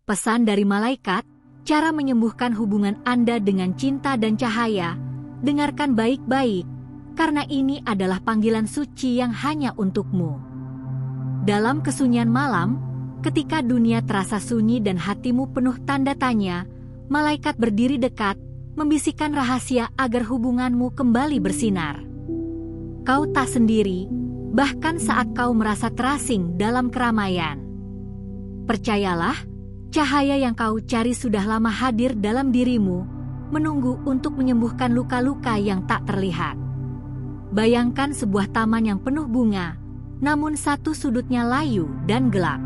Pesan dari malaikat, cara menyembuhkan hubungan Anda dengan cinta dan cahaya. Dengarkan baik-baik, karena ini adalah panggilan suci yang hanya untukmu. Dalam kesunyian malam, ketika dunia terasa sunyi dan hatimu penuh tanda tanya, malaikat berdiri dekat, membisikkan rahasia agar hubunganmu kembali bersinar. Kau tak sendiri, bahkan saat kau merasa terasing dalam keramaian. Percayalah, cahaya yang kau cari sudah lama hadir dalam dirimu, menunggu untuk menyembuhkan luka-luka yang tak terlihat. Bayangkan sebuah taman yang penuh bunga, namun satu sudutnya layu dan gelap.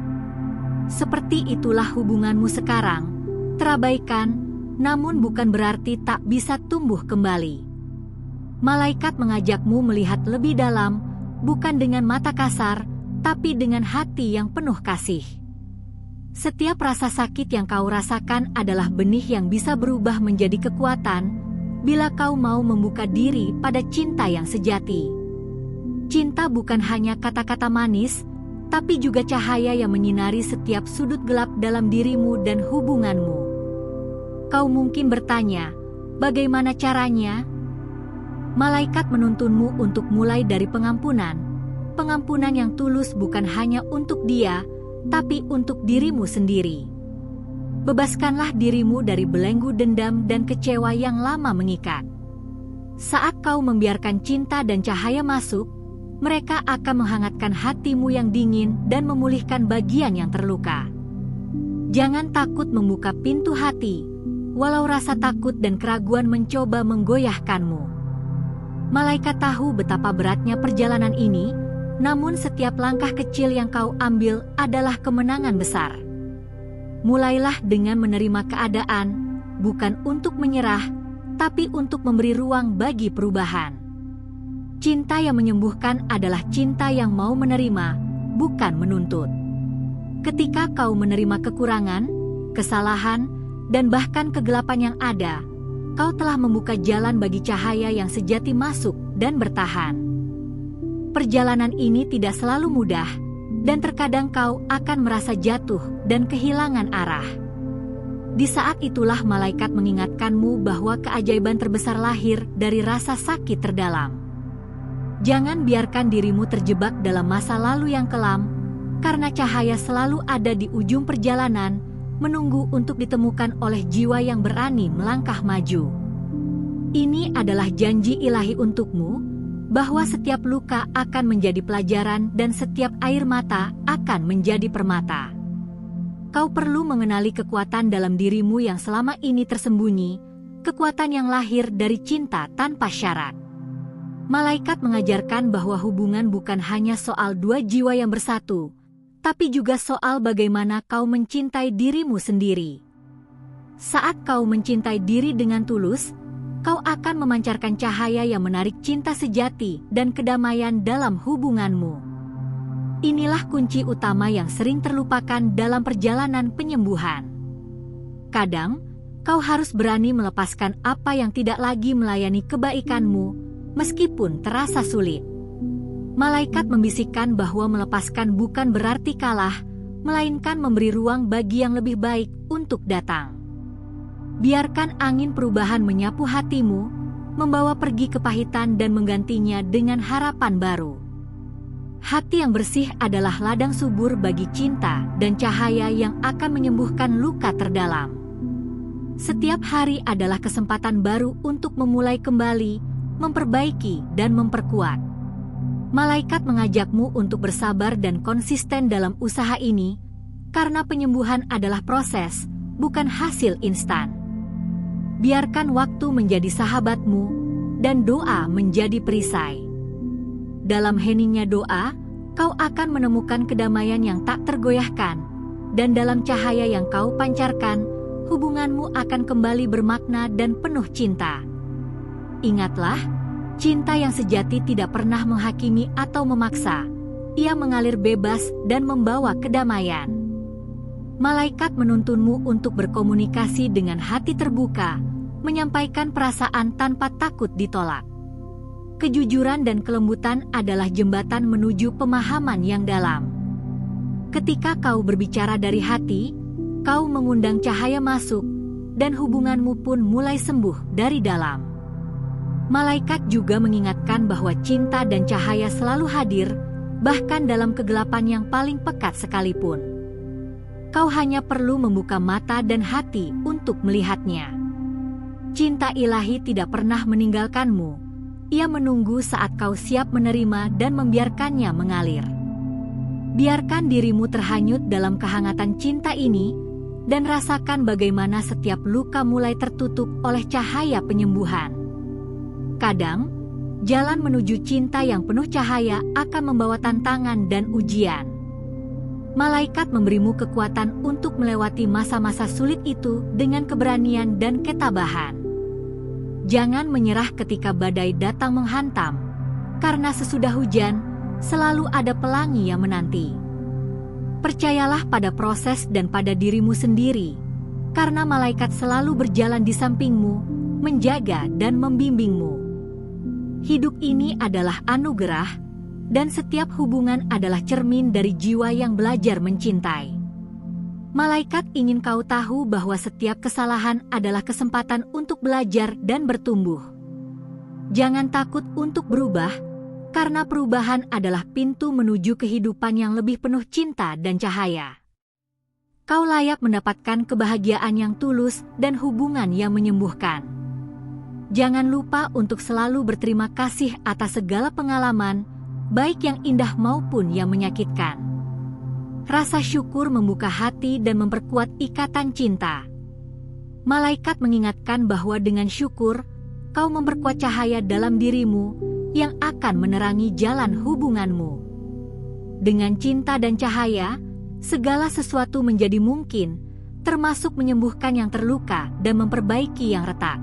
Seperti itulah hubunganmu sekarang, terabaikan, namun bukan berarti tak bisa tumbuh kembali. Malaikat mengajakmu melihat lebih dalam, bukan dengan mata kasar, tapi dengan hati yang penuh kasih. Setiap rasa sakit yang kau rasakan adalah benih yang bisa berubah menjadi kekuatan, bila kau mau membuka diri pada cinta yang sejati. Cinta bukan hanya kata-kata manis, tapi juga cahaya yang menyinari setiap sudut gelap dalam dirimu dan hubunganmu. Kau mungkin bertanya, bagaimana caranya? Malaikat menuntunmu untuk mulai dari pengampunan. Pengampunan yang tulus bukan hanya untuk dia, tapi untuk dirimu sendiri. Bebaskanlah dirimu dari belenggu dendam dan kecewa yang lama mengikat. Saat kau membiarkan cinta dan cahaya masuk, mereka akan menghangatkan hatimu yang dingin dan memulihkan bagian yang terluka. Jangan takut membuka pintu hati, walau rasa takut dan keraguan mencoba menggoyahkanmu. Malaikat tahu betapa beratnya perjalanan ini, namun setiap langkah kecil yang kau ambil adalah kemenangan besar. Mulailah dengan menerima keadaan, bukan untuk menyerah, tapi untuk memberi ruang bagi perubahan. Cinta yang menyembuhkan adalah cinta yang mau menerima, bukan menuntut. Ketika kau menerima kekurangan, kesalahan, dan bahkan kegelapan yang ada, kau telah membuka jalan bagi cahaya yang sejati masuk dan bertahan. Perjalanan ini tidak selalu mudah, dan terkadang kau akan merasa jatuh dan kehilangan arah. Di saat itulah malaikat mengingatkanmu bahwa keajaiban terbesar lahir dari rasa sakit terdalam. Jangan biarkan dirimu terjebak dalam masa lalu yang kelam, karena cahaya selalu ada di ujung perjalanan, menunggu untuk ditemukan oleh jiwa yang berani melangkah maju. Ini adalah janji ilahi untukmu, bahwa setiap luka akan menjadi pelajaran dan setiap air mata akan menjadi permata. Kau perlu mengenali kekuatan dalam dirimu yang selama ini tersembunyi, kekuatan yang lahir dari cinta tanpa syarat. Malaikat mengajarkan bahwa hubungan bukan hanya soal dua jiwa yang bersatu, tapi juga soal bagaimana kau mencintai dirimu sendiri. Saat kau mencintai diri dengan tulus, kau akan memancarkan cahaya yang menarik cinta sejati dan kedamaian dalam hubunganmu. Inilah kunci utama yang sering terlupakan dalam perjalanan penyembuhan. Kadang, kau harus berani melepaskan apa yang tidak lagi melayani kebaikanmu, meskipun terasa sulit. Malaikat membisikkan bahwa melepaskan bukan berarti kalah, melainkan memberi ruang bagi yang lebih baik untuk datang. Biarkan angin perubahan menyapu hatimu, membawa pergi kepahitan dan menggantinya dengan harapan baru. Hati yang bersih adalah ladang subur bagi cinta dan cahaya yang akan menyembuhkan luka terdalam. Setiap hari adalah kesempatan baru untuk memulai kembali, memperbaiki dan memperkuat. Malaikat mengajakmu untuk bersabar dan konsisten dalam usaha ini, karena penyembuhan adalah proses, bukan hasil instan. Biarkan waktu menjadi sahabatmu, dan doa menjadi perisai. Dalam heningnya doa, kau akan menemukan kedamaian yang tak tergoyahkan, dan dalam cahaya yang kau pancarkan, hubunganmu akan kembali bermakna dan penuh cinta. Ingatlah, cinta yang sejati tidak pernah menghakimi atau memaksa. Ia mengalir bebas dan membawa kedamaian. Malaikat menuntunmu untuk berkomunikasi dengan hati terbuka, menyampaikan perasaan tanpa takut ditolak. Kejujuran dan kelembutan adalah jembatan menuju pemahaman yang dalam. Ketika kau berbicara dari hati, kau mengundang cahaya masuk, dan hubunganmu pun mulai sembuh dari dalam. Malaikat juga mengingatkan bahwa cinta dan cahaya selalu hadir, bahkan dalam kegelapan yang paling pekat sekalipun. Kau hanya perlu membuka mata dan hati untuk melihatnya. Cinta ilahi tidak pernah meninggalkanmu. Ia menunggu saat kau siap menerima dan membiarkannya mengalir. Biarkan dirimu terhanyut dalam kehangatan cinta ini, dan rasakan bagaimana setiap luka mulai tertutup oleh cahaya penyembuhan. Kadang, jalan menuju cinta yang penuh cahaya akan membawa tantangan dan ujian. Malaikat memberimu kekuatan untuk melewati masa-masa sulit itu dengan keberanian dan ketabahan. Jangan menyerah ketika badai datang menghantam, karena sesudah hujan, selalu ada pelangi yang menanti. Percayalah pada proses dan pada dirimu sendiri, karena malaikat selalu berjalan di sampingmu, menjaga dan membimbingmu. Hidup ini adalah anugerah, dan setiap hubungan adalah cermin dari jiwa yang belajar mencintai. Malaikat ingin kau tahu bahwa setiap kesalahan adalah kesempatan untuk belajar dan bertumbuh. Jangan takut untuk berubah, karena perubahan adalah pintu menuju kehidupan yang lebih penuh cinta dan cahaya. Kau layak mendapatkan kebahagiaan yang tulus dan hubungan yang menyembuhkan. Jangan lupa untuk selalu berterima kasih atas segala pengalaman, baik yang indah maupun yang menyakitkan. Rasa syukur membuka hati dan memperkuat ikatan cinta. Malaikat mengingatkan bahwa dengan syukur, kau memperkuat cahaya dalam dirimu yang akan menerangi jalan hubunganmu. Dengan cinta dan cahaya, segala sesuatu menjadi mungkin, termasuk menyembuhkan yang terluka dan memperbaiki yang retak.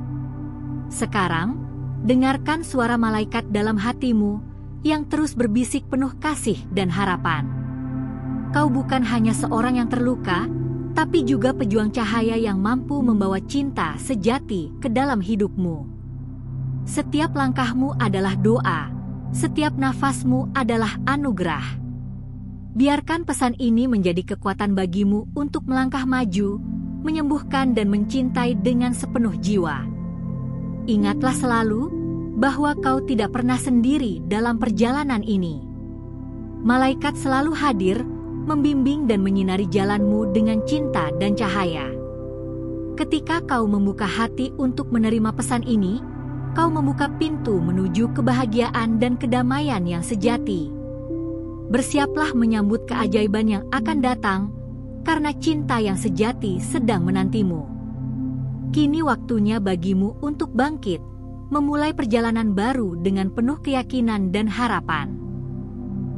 Sekarang, dengarkan suara malaikat dalam hatimu yang terus berbisik penuh kasih dan harapan. Kau bukan hanya seorang yang terluka, tapi juga pejuang cahaya yang mampu membawa cinta sejati ke dalam hidupmu. Setiap langkahmu adalah doa, setiap nafasmu adalah anugerah. Biarkan pesan ini menjadi kekuatan bagimu untuk melangkah maju, menyembuhkan dan mencintai dengan sepenuh jiwa. Ingatlah selalu bahwa kau tidak pernah sendiri dalam perjalanan ini. Malaikat selalu hadir, membimbing dan menyinari jalanmu dengan cinta dan cahaya. Ketika kau membuka hati untuk menerima pesan ini, kau membuka pintu menuju kebahagiaan dan kedamaian yang sejati. Bersiaplah menyambut keajaiban yang akan datang, karena cinta yang sejati sedang menantimu. Kini waktunya bagimu untuk bangkit, memulai perjalanan baru dengan penuh keyakinan dan harapan.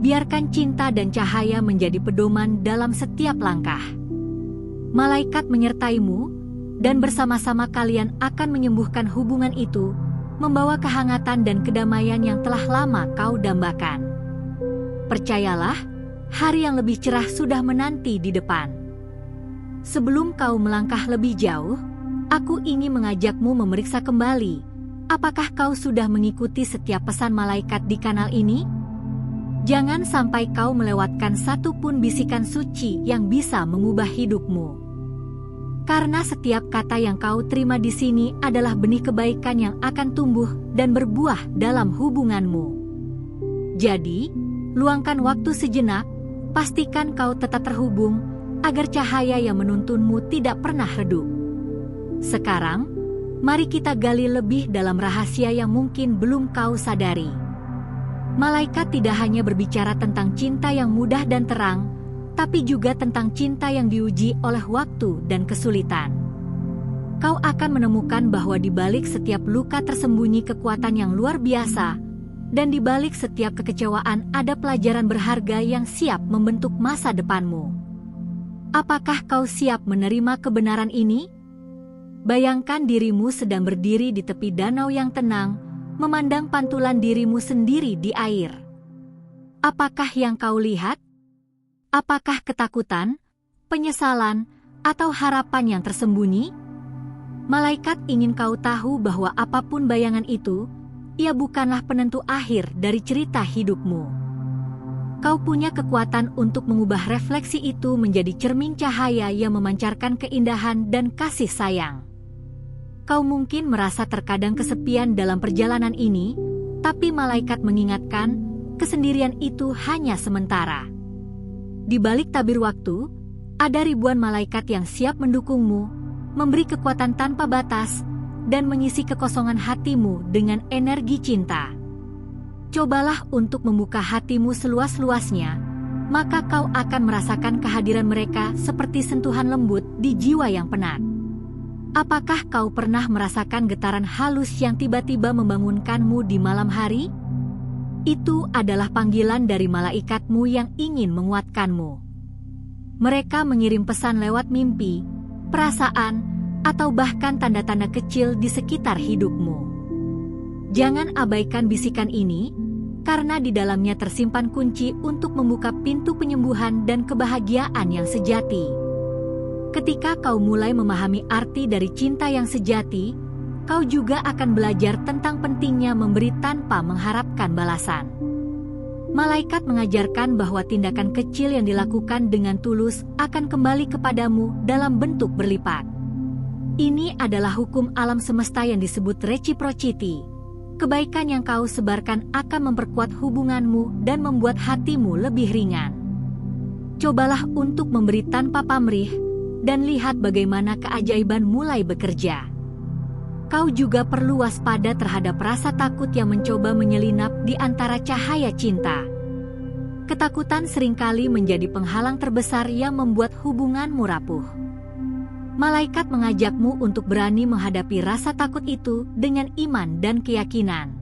Biarkan cinta dan cahaya menjadi pedoman dalam setiap langkah. Malaikat menyertaimu, dan bersama-sama kalian akan menyembuhkan hubungan itu, membawa kehangatan dan kedamaian yang telah lama kau dambakan. Percayalah, hari yang lebih cerah sudah menanti di depan. Sebelum kau melangkah lebih jauh, aku ingin mengajakmu memeriksa kembali, apakah kau sudah mengikuti setiap pesan malaikat di kanal ini? Jangan sampai kau melewatkan satu pun bisikan suci yang bisa mengubah hidupmu. Karena setiap kata yang kau terima di sini adalah benih kebaikan yang akan tumbuh dan berbuah dalam hubunganmu. Jadi, luangkan waktu sejenak, pastikan kau tetap terhubung, agar cahaya yang menuntunmu tidak pernah redup. Sekarang, mari kita gali lebih dalam rahasia yang mungkin belum kau sadari. Malaikat tidak hanya berbicara tentang cinta yang mudah dan terang, tapi juga tentang cinta yang diuji oleh waktu dan kesulitan. Kau akan menemukan bahwa di balik setiap luka tersembunyi kekuatan yang luar biasa, dan di balik setiap kekecewaan ada pelajaran berharga yang siap membentuk masa depanmu. Apakah kau siap menerima kebenaran ini? Bayangkan dirimu sedang berdiri di tepi danau yang tenang, memandang pantulan dirimu sendiri di air. Apakah yang kau lihat? Apakah ketakutan, penyesalan, atau harapan yang tersembunyi? Malaikat ingin kau tahu bahwa apapun bayangan itu, ia bukanlah penentu akhir dari cerita hidupmu. Kau punya kekuatan untuk mengubah refleksi itu menjadi cermin cahaya yang memancarkan keindahan dan kasih sayang. Kau mungkin merasa terkadang kesepian dalam perjalanan ini, tapi malaikat mengingatkan, kesendirian itu hanya sementara. Di balik tabir waktu, ada ribuan malaikat yang siap mendukungmu, memberi kekuatan tanpa batas, dan mengisi kekosongan hatimu dengan energi cinta. Cobalah untuk membuka hatimu seluas-luasnya, maka kau akan merasakan kehadiran mereka seperti sentuhan lembut di jiwa yang penat. Apakah kau pernah merasakan getaran halus yang tiba-tiba membangunkanmu di malam hari? Itu adalah panggilan dari malaikatmu yang ingin menguatkanmu. Mereka mengirim pesan lewat mimpi, perasaan, atau bahkan tanda-tanda kecil di sekitar hidupmu. Jangan abaikan bisikan ini, karena di dalamnya tersimpan kunci untuk membuka pintu penyembuhan dan kebahagiaan yang sejati. Ketika kau mulai memahami arti dari cinta yang sejati, kau juga akan belajar tentang pentingnya memberi tanpa mengharapkan balasan. Malaikat mengajarkan bahwa tindakan kecil yang dilakukan dengan tulus akan kembali kepadamu dalam bentuk berlipat. Ini adalah hukum alam semesta yang disebut reciprocity. Kebaikan yang kau sebarkan akan memperkuat hubunganmu dan membuat hatimu lebih ringan. Cobalah untuk memberi tanpa pamrih, dan lihat bagaimana keajaiban mulai bekerja. Kau juga perlu waspada terhadap rasa takut yang mencoba menyelinap di antara cahaya cinta. Ketakutan seringkali menjadi penghalang terbesar yang membuat hubunganmu rapuh. Malaikat mengajakmu untuk berani menghadapi rasa takut itu dengan iman dan keyakinan.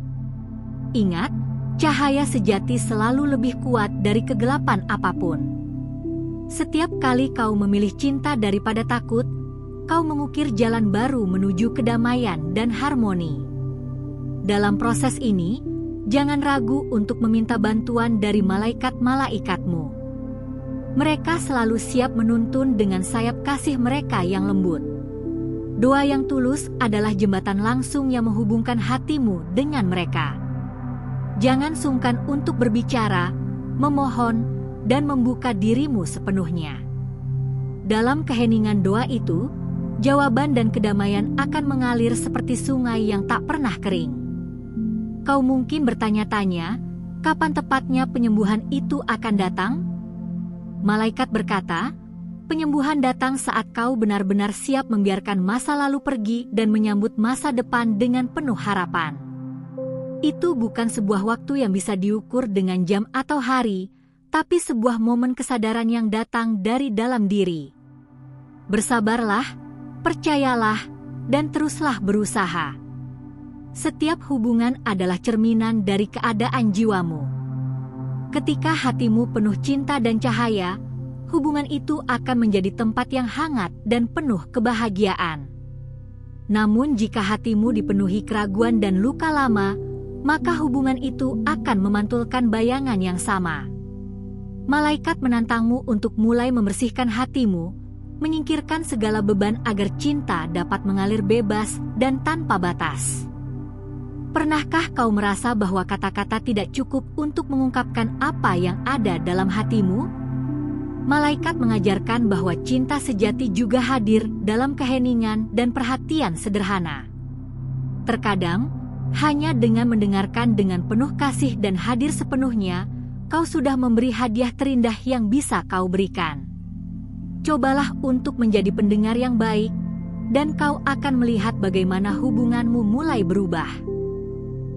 Ingat, cahaya sejati selalu lebih kuat dari kegelapan apapun. Setiap kali kau memilih cinta daripada takut, kau mengukir jalan baru menuju kedamaian dan harmoni. Dalam proses ini, jangan ragu untuk meminta bantuan dari malaikat-malaikatmu. Mereka selalu siap menuntun dengan sayap kasih mereka yang lembut. Doa yang tulus adalah jembatan langsung yang menghubungkan hatimu dengan mereka. Jangan sungkan untuk berbicara, memohon, dan membuka dirimu sepenuhnya. Dalam keheningan doa itu, jawaban dan kedamaian akan mengalir seperti sungai yang tak pernah kering. Kau mungkin bertanya-tanya, kapan tepatnya penyembuhan itu akan datang? Malaikat berkata, penyembuhan datang saat kau benar-benar siap membiarkan masa lalu pergi dan menyambut masa depan dengan penuh harapan. Itu bukan sebuah waktu yang bisa diukur dengan jam atau hari, tapi sebuah momen kesadaran yang datang dari dalam diri. Bersabarlah, percayalah, dan teruslah berusaha. Setiap hubungan adalah cerminan dari keadaan jiwamu. Ketika hatimu penuh cinta dan cahaya, hubungan itu akan menjadi tempat yang hangat dan penuh kebahagiaan. Namun jika hatimu dipenuhi keraguan dan luka lama, maka hubungan itu akan memantulkan bayangan yang sama. Malaikat menantangmu untuk mulai membersihkan hatimu, menyingkirkan segala beban agar cinta dapat mengalir bebas dan tanpa batas. Pernahkah kau merasa bahwa kata-kata tidak cukup untuk mengungkapkan apa yang ada dalam hatimu? Malaikat mengajarkan bahwa cinta sejati juga hadir dalam keheningan dan perhatian sederhana. Terkadang, hanya dengan mendengarkan dengan penuh kasih dan hadir sepenuhnya, kau sudah memberi hadiah terindah yang bisa kau berikan. Cobalah untuk menjadi pendengar yang baik, dan kau akan melihat bagaimana hubunganmu mulai berubah.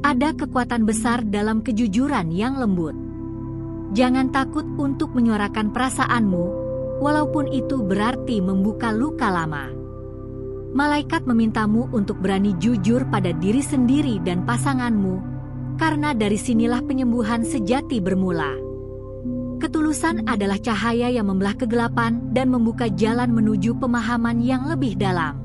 Ada kekuatan besar dalam kejujuran yang lembut. Jangan takut untuk menyuarakan perasaanmu, walaupun itu berarti membuka luka lama. Malaikat memintamu untuk berani jujur pada diri sendiri dan pasanganmu, karena dari sinilah penyembuhan sejati bermula. Ketulusan adalah cahaya yang membelah kegelapan dan membuka jalan menuju pemahaman yang lebih dalam.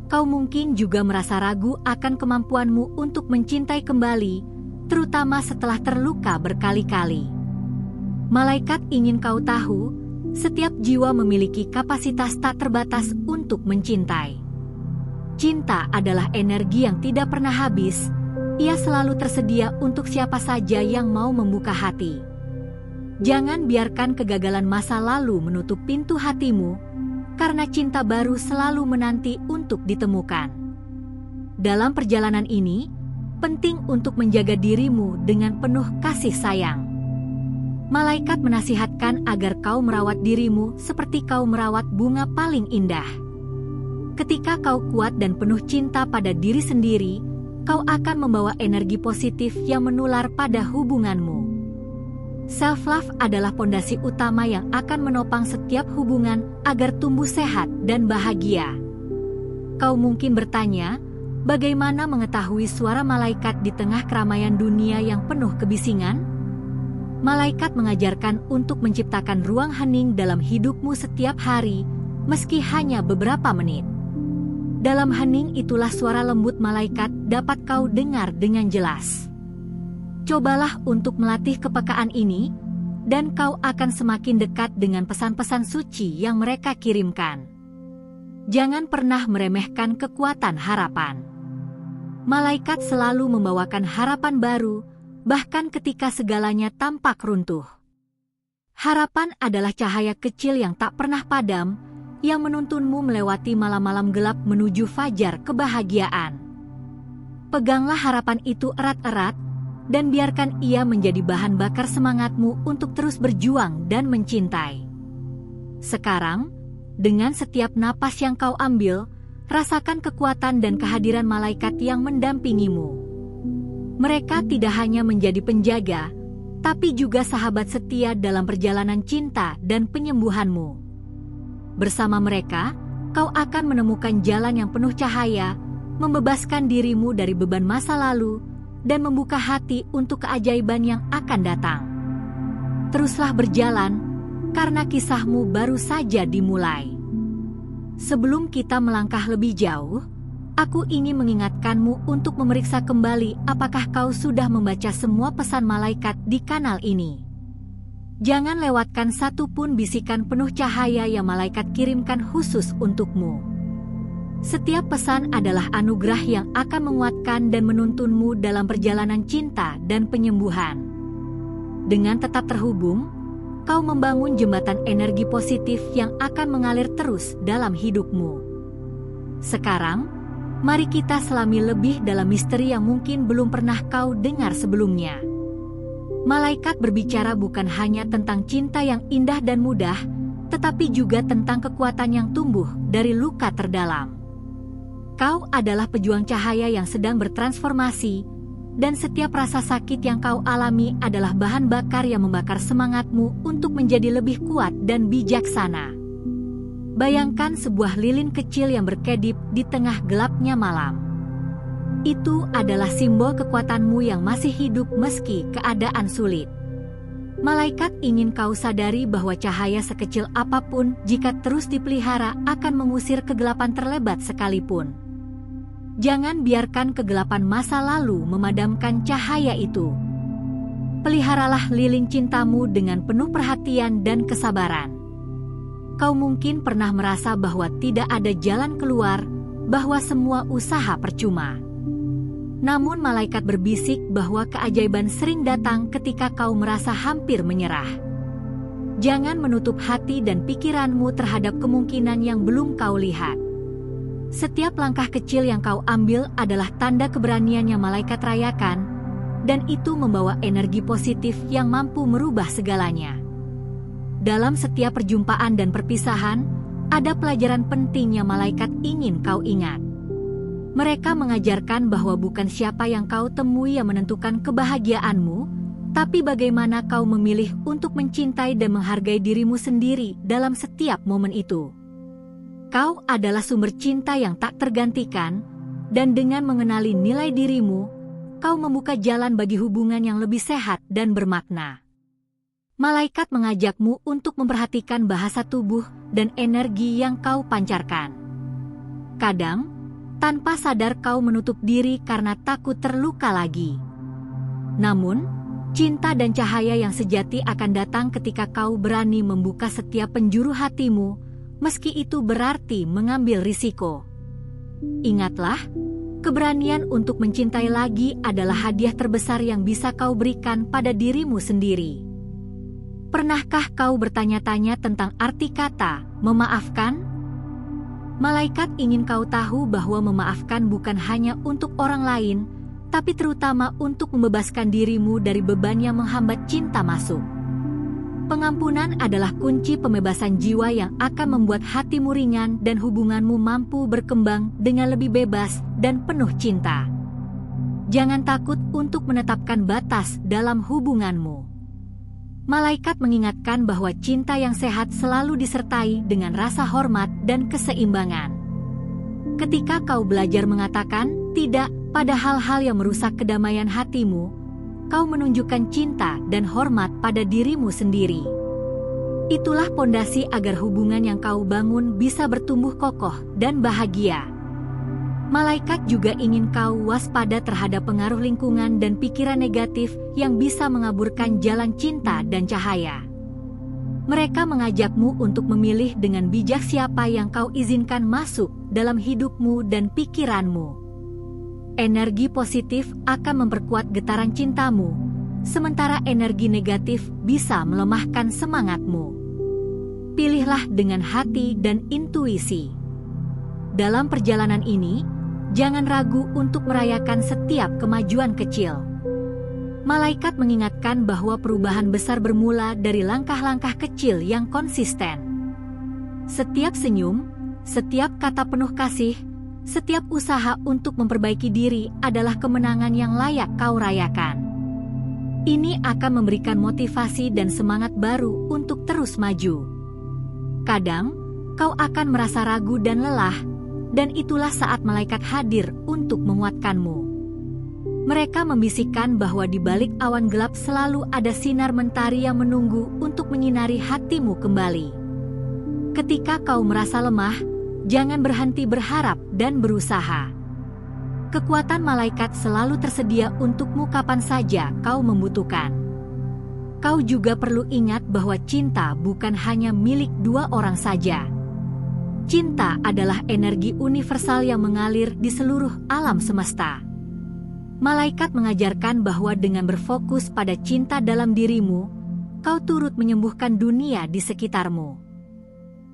Kau mungkin juga merasa ragu akan kemampuanmu untuk mencintai kembali, terutama setelah terluka berkali-kali. Malaikat ingin kau tahu, setiap jiwa memiliki kapasitas tak terbatas untuk mencintai. Cinta adalah energi yang tidak pernah habis, ia selalu tersedia untuk siapa saja yang mau membuka hati. Jangan biarkan kegagalan masa lalu menutup pintu hatimu, karena cinta baru selalu menanti untuk ditemukan. Dalam perjalanan ini, penting untuk menjaga dirimu dengan penuh kasih sayang. Malaikat menasihatkan agar kau merawat dirimu seperti kau merawat bunga paling indah. Ketika kau kuat dan penuh cinta pada diri sendiri, kau akan membawa energi positif yang menular pada hubunganmu. Self-love adalah pondasi utama yang akan menopang setiap hubungan agar tumbuh sehat dan bahagia. Kau mungkin bertanya, bagaimana mengetahui suara malaikat di tengah keramaian dunia yang penuh kebisingan? Malaikat mengajarkan untuk menciptakan ruang hening dalam hidupmu setiap hari, meski hanya beberapa menit. Dalam hening itulah suara lembut malaikat dapat kau dengar dengan jelas. Cobalah untuk melatih kepekaan ini, dan kau akan semakin dekat dengan pesan-pesan suci yang mereka kirimkan. Jangan pernah meremehkan kekuatan harapan. Malaikat selalu membawakan harapan baru, bahkan ketika segalanya tampak runtuh. Harapan adalah cahaya kecil yang tak pernah padam, yang menuntunmu melewati malam-malam gelap menuju fajar kebahagiaan. Peganglah harapan itu erat-erat, dan biarkan ia menjadi bahan bakar semangatmu untuk terus berjuang dan mencintai. Sekarang, dengan setiap napas yang kau ambil, rasakan kekuatan dan kehadiran malaikat yang mendampingimu. Mereka tidak hanya menjadi penjaga, tapi juga sahabat setia dalam perjalanan cinta dan penyembuhanmu. Bersama mereka, kau akan menemukan jalan yang penuh cahaya, membebaskan dirimu dari beban masa lalu, dan membuka hati untuk keajaiban yang akan datang. Teruslah berjalan, karena kisahmu baru saja dimulai. Sebelum kita melangkah lebih jauh, aku ingin mengingatkanmu untuk memeriksa kembali apakah kau sudah membaca semua pesan malaikat di kanal ini. Jangan lewatkan satupun bisikan penuh cahaya yang malaikat kirimkan khusus untukmu. Setiap pesan adalah anugerah yang akan menguatkan dan menuntunmu dalam perjalanan cinta dan penyembuhan. Dengan tetap terhubung, kau membangun jembatan energi positif yang akan mengalir terus dalam hidupmu. Sekarang, mari kita selami lebih dalam misteri yang mungkin belum pernah kau dengar sebelumnya. Malaikat berbicara bukan hanya tentang cinta yang indah dan mudah, tetapi juga tentang kekuatan yang tumbuh dari luka terdalam. Kau adalah pejuang cahaya yang sedang bertransformasi, dan setiap rasa sakit yang kau alami adalah bahan bakar yang membakar semangatmu untuk menjadi lebih kuat dan bijaksana. Bayangkan sebuah lilin kecil yang berkedip di tengah gelapnya malam. Itu adalah simbol kekuatanmu yang masih hidup meski keadaan sulit. Malaikat ingin kau sadari bahwa cahaya sekecil apapun jika terus dipelihara akan mengusir kegelapan terlebat sekalipun. Jangan biarkan kegelapan masa lalu memadamkan cahaya itu. Peliharalah lilin cintamu dengan penuh perhatian dan kesabaran. Kau mungkin pernah merasa bahwa tidak ada jalan keluar, bahwa semua usaha percuma. Namun malaikat berbisik bahwa keajaiban sering datang ketika kau merasa hampir menyerah. Jangan menutup hati dan pikiranmu terhadap kemungkinan yang belum kau lihat. Setiap langkah kecil yang kau ambil adalah tanda keberanian yang malaikat rayakan, dan itu membawa energi positif yang mampu merubah segalanya. Dalam setiap perjumpaan dan perpisahan, ada pelajaran penting yang malaikat ingin kau ingat. Mereka mengajarkan bahwa bukan siapa yang kau temui yang menentukan kebahagiaanmu, tapi bagaimana kau memilih untuk mencintai dan menghargai dirimu sendiri dalam setiap momen itu. Kau adalah sumber cinta yang tak tergantikan, dan dengan mengenali nilai dirimu, kau membuka jalan bagi hubungan yang lebih sehat dan bermakna. Malaikat mengajakmu untuk memperhatikan bahasa tubuh dan energi yang kau pancarkan. Kadang, tanpa sadar kau menutup diri karena takut terluka lagi. Namun, cinta dan cahaya yang sejati akan datang ketika kau berani membuka setiap penjuru hatimu, meski itu berarti mengambil risiko. Ingatlah, keberanian untuk mencintai lagi adalah hadiah terbesar yang bisa kau berikan pada dirimu sendiri. Pernahkah kau bertanya-tanya tentang arti kata memaafkan? Malaikat ingin kau tahu bahwa memaafkan bukan hanya untuk orang lain, tapi terutama untuk membebaskan dirimu dari beban yang menghambat cinta masuk. Pengampunan adalah kunci pembebasan jiwa yang akan membuat hatimu ringan dan hubunganmu mampu berkembang dengan lebih bebas dan penuh cinta. Jangan takut untuk menetapkan batas dalam hubunganmu. Malaikat mengingatkan bahwa cinta yang sehat selalu disertai dengan rasa hormat dan keseimbangan. Ketika kau belajar mengatakan tidak pada hal-hal yang merusak kedamaian hatimu, kau menunjukkan cinta dan hormat pada dirimu sendiri. Itulah pondasi agar hubungan yang kau bangun bisa bertumbuh kokoh dan bahagia. Malaikat juga ingin kau waspada terhadap pengaruh lingkungan dan pikiran negatif yang bisa mengaburkan jalan cinta dan cahaya. Mereka mengajakmu untuk memilih dengan bijak siapa yang kau izinkan masuk dalam hidupmu dan pikiranmu. Energi positif akan memperkuat getaran cintamu, sementara energi negatif bisa melemahkan semangatmu. Pilihlah dengan hati dan intuisi. Dalam perjalanan ini, jangan ragu untuk merayakan setiap kemajuan kecil. Malaikat mengingatkan bahwa perubahan besar bermula dari langkah-langkah kecil yang konsisten. Setiap senyum, setiap kata penuh kasih, setiap usaha untuk memperbaiki diri adalah kemenangan yang layak kau rayakan. Ini akan memberikan motivasi dan semangat baru untuk terus maju. Kadang, kau akan merasa ragu dan lelah, dan itulah saat malaikat hadir untuk menguatkanmu. Mereka membisikkan bahwa di balik awan gelap selalu ada sinar mentari yang menunggu untuk menyinari hatimu kembali. Ketika kau merasa lemah, jangan berhenti berharap dan berusaha. Kekuatan malaikat selalu tersedia untukmu kapan saja kau membutuhkan. Kau juga perlu ingat bahwa cinta bukan hanya milik dua orang saja. Cinta adalah energi universal yang mengalir di seluruh alam semesta. Malaikat mengajarkan bahwa dengan berfokus pada cinta dalam dirimu, kau turut menyembuhkan dunia di sekitarmu.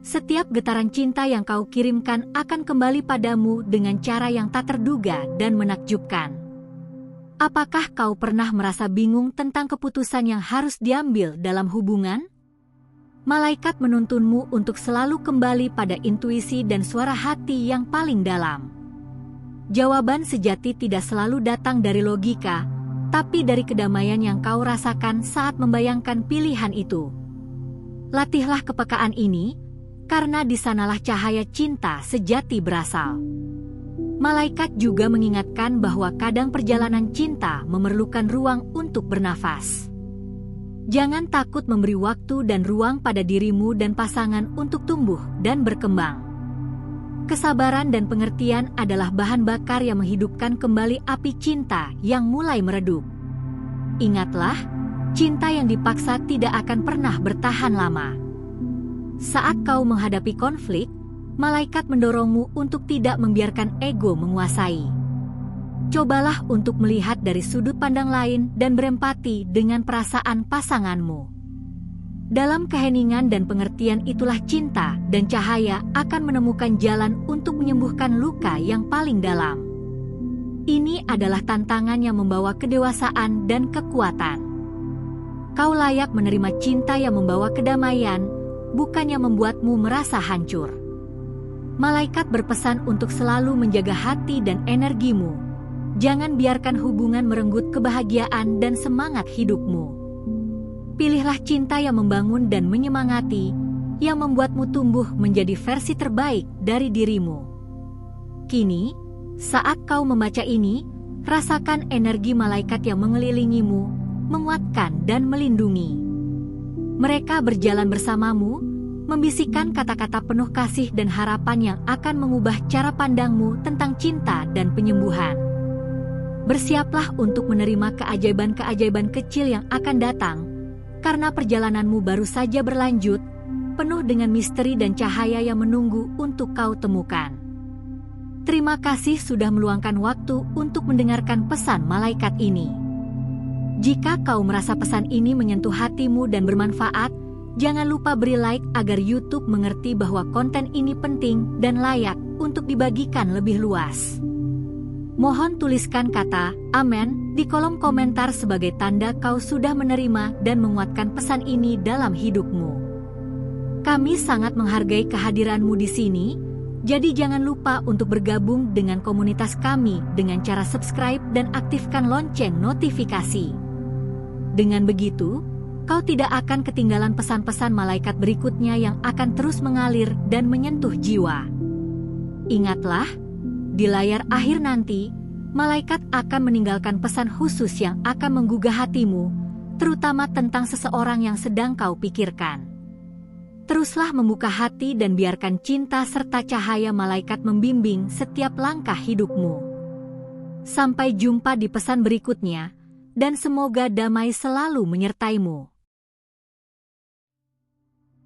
Setiap getaran cinta yang kau kirimkan akan kembali padamu dengan cara yang tak terduga dan menakjubkan. Apakah kau pernah merasa bingung tentang keputusan yang harus diambil dalam hubungan? Malaikat menuntunmu untuk selalu kembali pada intuisi dan suara hati yang paling dalam. Jawaban sejati tidak selalu datang dari logika, tapi dari kedamaian yang kau rasakan saat membayangkan pilihan itu. Latihlah kepekaan ini, karena di sanalah cahaya cinta sejati berasal. Malaikat juga mengingatkan bahwa kadang perjalanan cinta memerlukan ruang untuk bernafas. Jangan takut memberi waktu dan ruang pada dirimu dan pasangan untuk tumbuh dan berkembang. Kesabaran dan pengertian adalah bahan bakar yang menghidupkan kembali api cinta yang mulai meredup. Ingatlah, cinta yang dipaksa tidak akan pernah bertahan lama. Saat kau menghadapi konflik, malaikat mendorongmu untuk tidak membiarkan ego menguasai. Cobalah untuk melihat dari sudut pandang lain dan berempati dengan perasaan pasanganmu. Dalam keheningan dan pengertian itulah cinta dan cahaya akan menemukan jalan untuk menyembuhkan luka yang paling dalam. Ini adalah tantangan yang membawa kedewasaan dan kekuatan. Kau layak menerima cinta yang membawa kedamaian, bukan yang membuatmu merasa hancur. Malaikat berpesan untuk selalu menjaga hati dan energimu. Jangan biarkan hubungan merenggut kebahagiaan dan semangat hidupmu. Pilihlah cinta yang membangun dan menyemangati, yang membuatmu tumbuh menjadi versi terbaik dari dirimu. Kini, saat kau membaca ini, rasakan energi malaikat yang mengelilingimu, menguatkan dan melindungi. Mereka berjalan bersamamu, membisikkan kata-kata penuh kasih dan harapan yang akan mengubah cara pandangmu tentang cinta dan penyembuhan. Bersiaplah untuk menerima keajaiban-keajaiban kecil yang akan datang, karena perjalananmu baru saja berlanjut, penuh dengan misteri dan cahaya yang menunggu untuk kau temukan. Terima kasih sudah meluangkan waktu untuk mendengarkan pesan malaikat ini. Jika kau merasa pesan ini menyentuh hatimu dan bermanfaat, jangan lupa beri like agar YouTube mengerti bahwa konten ini penting dan layak untuk dibagikan lebih luas. Mohon tuliskan kata "Amen" di kolom komentar sebagai tanda kau sudah menerima dan menguatkan pesan ini dalam hidupmu. Kami sangat menghargai kehadiranmu di sini, jadi jangan lupa untuk bergabung dengan komunitas kami dengan cara subscribe dan aktifkan lonceng notifikasi. Dengan begitu, kau tidak akan ketinggalan pesan-pesan malaikat berikutnya yang akan terus mengalir dan menyentuh jiwa. Ingatlah, di layar akhir nanti, malaikat akan meninggalkan pesan khusus yang akan menggugah hatimu, terutama tentang seseorang yang sedang kau pikirkan. Teruslah membuka hati dan biarkan cinta serta cahaya malaikat membimbing setiap langkah hidupmu. Sampai jumpa di pesan berikutnya, dan semoga damai selalu menyertaimu.